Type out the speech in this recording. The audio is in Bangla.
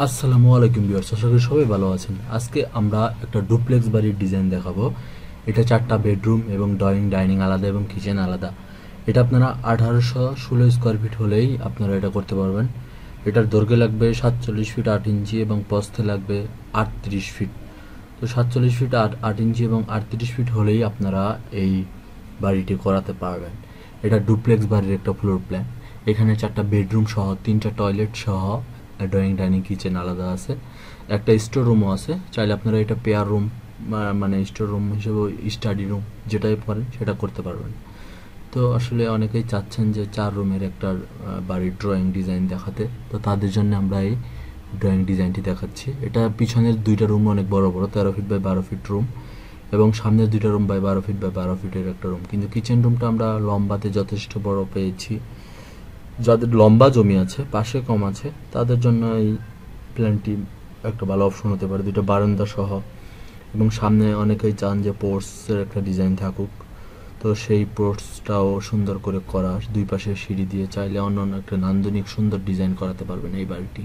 আসসালামু আলাইকুম ভিউয়ার্স, আশা করি সবাই ভালো আছেন। আজকে আমরা একটা ডুপ্লেক্স বাড়ির ডিজাইন দেখাবো। এটা 4টা বেডরুম এবং ড্রয়িং ডাইনিং আলাদা এবং কিচেন আলাদা। এটা আপনারা 1816 স্কোয়ার ফিট হলেই আপনারা এটা করতে পারবেন। এটার দৈর্ঘ্য লাগবে 47 ফিট 8 ইঞ্চি এবং প্রস্থে লাগবে 38 ফিট। তো 47 ফিট 8 ইঞ্চি এবং 38 ফিট হলেই আপনারা এই বাড়িটি করাতে পারবেন। এটা ডুপ্লেক্স বাড়ির একটা ফ্লোর প্ল্যান। এখানে 4টা বেডরুম সহ 3টা টয়লেট সহ ড্রয়িং ডাইনিং কিচেন আলাদা আছে, একটা স্টোর রুমও আছে। চাইলে আপনারা এটা পেয়ার রুম মানে স্টোর রুম হিসেবে স্টাডি রুম যেটাই পারেন সেটা করতে পারবেন। তো আসলে অনেকেই চাচ্ছেন যে 4 রুমের একটা বাড়ির ড্রয়িং ডিজাইন দেখাতে, তো তাদের জন্য আমরা এই ড্রয়িং ডিজাইনটি দেখাচ্ছি। এটা পিছনের 2টা রুম অনেক বড় বড়, 13 ফিট বাই 12 ফিট রুম, এবং সামনের 2টা রুম বাই 12 ফিট বাই 12 ফিটের একটা রুম। কিন্তু কিচেন রুমটা আমরা লম্বাতে যথেষ্ট বড় পেয়েছি। যাদের লম্বা জমি আছে, পাশে কম আছে, তাদের জন্য এই প্ল্যানটি একটা ভালো অপশন হতে পারে। 2টা বারান্দা সহ, এবং সামনে অনেকেই চান যে পোর্টসের একটা ডিজাইন থাকুক, তো সেই পোর্টসটাও সুন্দর করে করা, 2 পাশে সিঁড়ি দিয়ে চাইলে অন্য একটা নান্দনিক সুন্দর ডিজাইন করাতে পারবেন এই বাড়িটি।